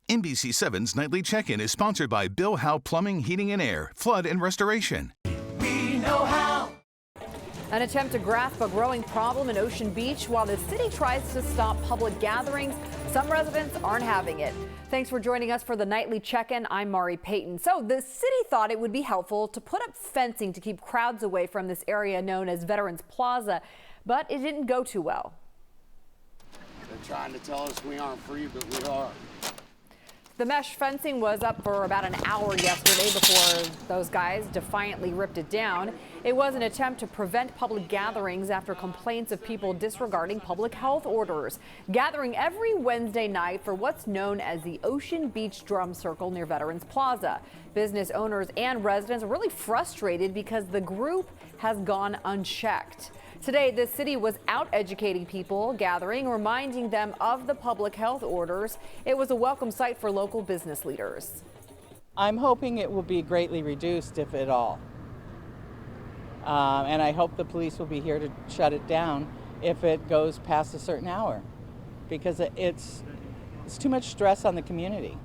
NBC7's Nightly Check-In is sponsored by Bill Howe Plumbing, Heating and Air, Flood and Restoration. We know how. An attempt to grasp a growing problem in Ocean Beach while the city tries to stop public gatherings. Some residents aren't having it. Thanks for joining us for the Nightly Check-In. I'm Mari Payton. So the city thought it would be helpful to put up fencing to keep crowds away from this area known as Veterans Plaza, but it didn't go too well. They're trying to tell us we aren't free, but we are. The mesh fencing was up for about an hour yesterday before those guys defiantly ripped it down. It was an attempt to prevent public gatherings after complaints of people disregarding public health orders, gathering every Wednesday night for what's known as the Ocean Beach Drum Circle near Veterans Plaza. Business owners and residents are really frustrated because the group has gone unchecked. Today, the city was out educating people, gathering, reminding them of the public health orders. It was a welcome sight for local business leaders. I'm hoping it will be greatly reduced, if at all. And I hope the police will be here to shut it down if it goes past a certain hour, because it's too much stress on the community.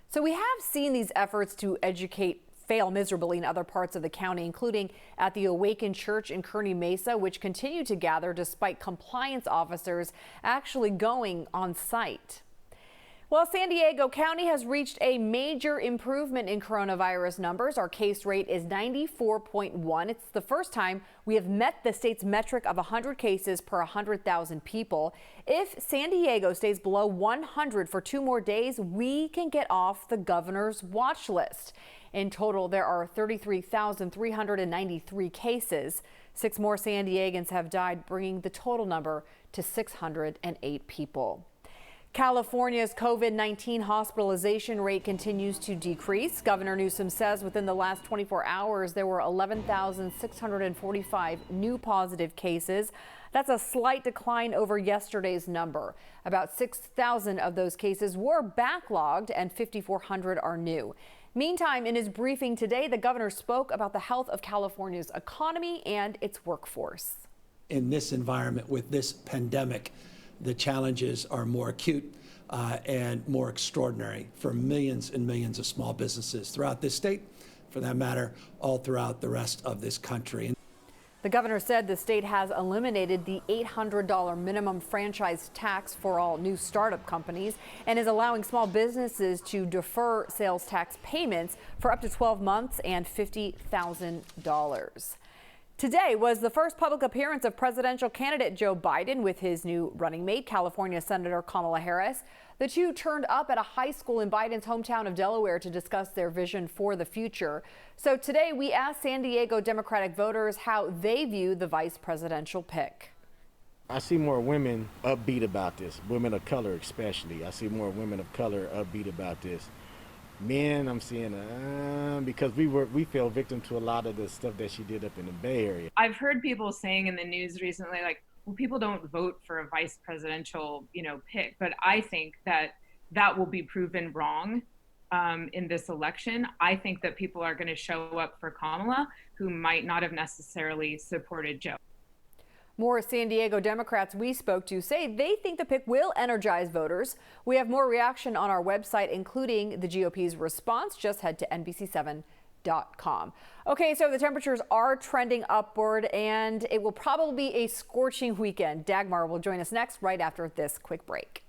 So we have seen these efforts to educate fail miserably in other parts of the county, including at the Awakened Church in Kearney Mesa, which continue to gather despite compliance officers actually going on site. Well, San Diego County has reached a major improvement in coronavirus numbers. Our case rate is 94.1. It's the first time we have met the state's metric of 100 cases per 100,000 people. If San Diego stays below 100 for 2 more days, we can get off the governor's watch list. In total, there are 33,393 cases. 6 more San Diegans have died, bringing the total number to 608 people. California's COVID-19 hospitalization rate continues to decrease. Governor Newsom says within the last 24 hours, there were 11,645 new positive cases. That's a slight decline over yesterday's number. About 6,000 of those cases were backlogged and 5,400 are new. Meantime, in his briefing today, the governor spoke about the health of California's economy and its workforce. In this environment with this pandemic, the challenges are more acute and more extraordinary for millions and millions of small businesses throughout this state, for that matter, all throughout the rest of this country. The governor said the state has eliminated the $800 minimum franchise tax for all new startup companies and is allowing small businesses to defer sales tax payments for up to 12 months and $50,000. Today was the first public appearance of presidential candidate Joe Biden with his new running mate, California Senator Kamala Harris. The two turned up at a high school in Biden's hometown of Delaware to discuss their vision for the future. So today we asked San Diego Democratic voters how they view the vice presidential pick. I see more women upbeat about this, women of color especially. I see more women of color upbeat about this. Men, I'm seeing, because we fell victim to a lot of the stuff that she did up in the Bay Area. I've heard people saying in the news recently, like, well, people don't vote for a vice presidential, pick, but I think that will be proven wrong in this election. I think that people are going to show up for Kamala who might not have necessarily supported Joe. More San Diego Democrats we spoke to say they think the pick will energize voters. We have more reaction on our website, including the GOP's response. Just head to NBC7.com. Okay, so the temperatures are trending upward, and it will probably be a scorching weekend. Dagmar will join us next right after this quick break.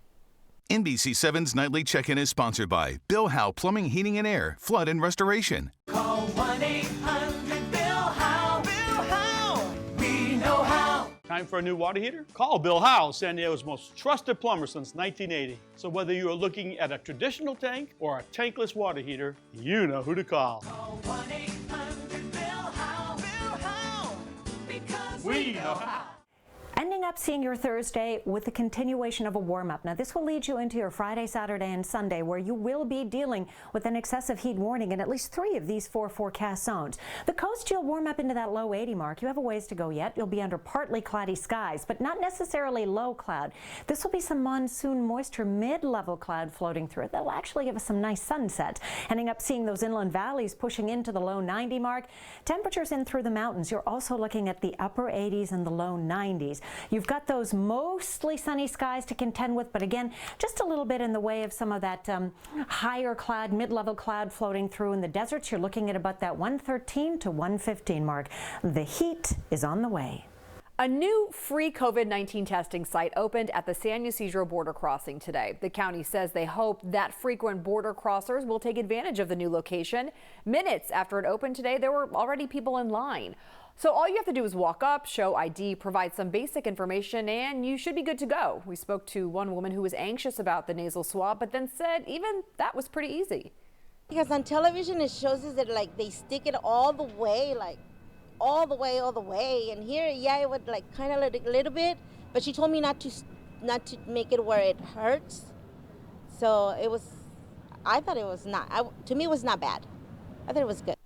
NBC7's Nightly Check-In is sponsored by Bill Howe Plumbing, Heating and Air, Flood and Restoration. Call 1-800-BILL-HOWE. Bill Howe. We know how. Time for a new water heater? Call Bill Howe, San Diego's most trusted plumber since 1980. So whether you are looking at a traditional tank or a tankless water heater, you know who to call. Call 1-800-BILL-HOWE. Bill Howe. Because we know how. Ending up seeing your Thursday with the continuation of a warm-up. Now, this will lead you into your Friday, Saturday, and Sunday, where you will be dealing with an excessive heat warning in at least 3 of these 4 forecast zones. The coast, you'll warm up into that low 80 mark. You have a ways to go yet. You'll be under partly cloudy skies, but not necessarily low cloud. This will be some monsoon moisture, mid-level cloud floating through it. That'll actually give us some nice sunset. Ending up seeing those inland valleys pushing into the low 90 mark. Temperatures in through the mountains, you're also looking at the upper 80s and the low 90s. You've got those mostly sunny skies to contend with, but again, just a little bit in the way of some of that higher cloud, mid-level cloud floating through in the deserts. You're looking at about that 113 to 115 mark. The heat is on the way. A new free COVID-19 testing site opened at the San Ysidro border crossing today. The county says they hope that frequent border crossers will take advantage of the new location. Minutes after it opened today, there were already people in line. So all you have to do is walk up, show ID, provide some basic information, and you should be good to go. We spoke to one woman who was anxious about the nasal swab, but then said even that was pretty easy. Because on television it shows us that like they stick it all the way, like all the way, and here, yeah, it would like kind of a little bit, but she told me not to make it where it hurts. So I thought it was not, to me it was not bad. I thought it was good.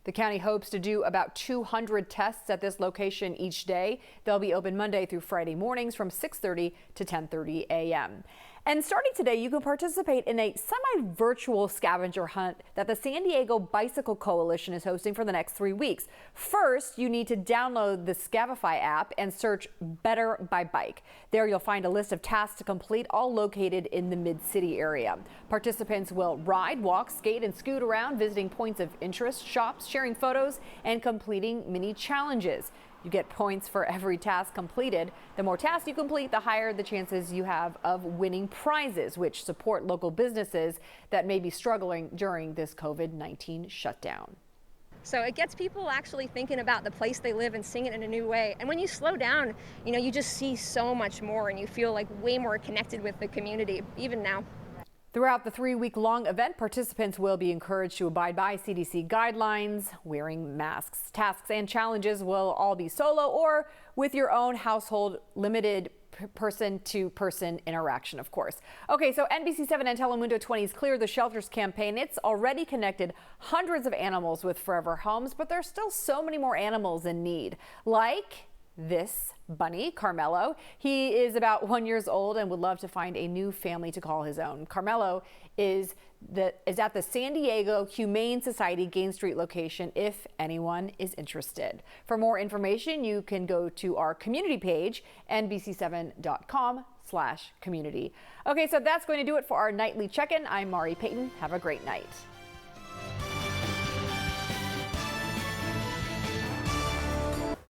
The county hopes to do about 200 tests at this location each day. They'll be open Monday through Friday mornings from 6:30 to 10:30 a.m. And starting today, you can participate in a semi-virtual scavenger hunt that the San Diego Bicycle Coalition is hosting for the next 3 weeks. First, you need to download the Scavify app and search Better by Bike. There you'll find a list of tasks to complete, all located in the Mid-City area. Participants will ride, walk, skate, and scoot around, visiting points of interest, shops, sharing photos, and completing mini challenges. You get points for every task completed. The more tasks you complete, the higher the chances you have of winning prizes, which support local businesses that may be struggling during this COVID-19 shutdown. So it gets people actually thinking about the place they live and seeing it in a new way. And when you slow down, you just see so much more and you feel like way more connected with the community, even now. Throughout the 3-week-long event, participants will be encouraged to abide by CDC guidelines, wearing masks. Tasks and challenges will all be solo or with your own household, limited person-to-person interaction, of course. Okay, so NBC7 and Telemundo 20's Clear the Shelters campaign, it's already connected hundreds of animals with forever homes, but there's still so many more animals in need, like this bunny, Carmelo. He is about 1 year old and would love to find a new family to call his own. Carmelo is at the San Diego Humane Society Gain Street location if anyone is interested. For more information, you can go to our community page, nbc7.com/community. Okay, so that's going to do it for our nightly check-in. I'm Mari Payton. Have a great night.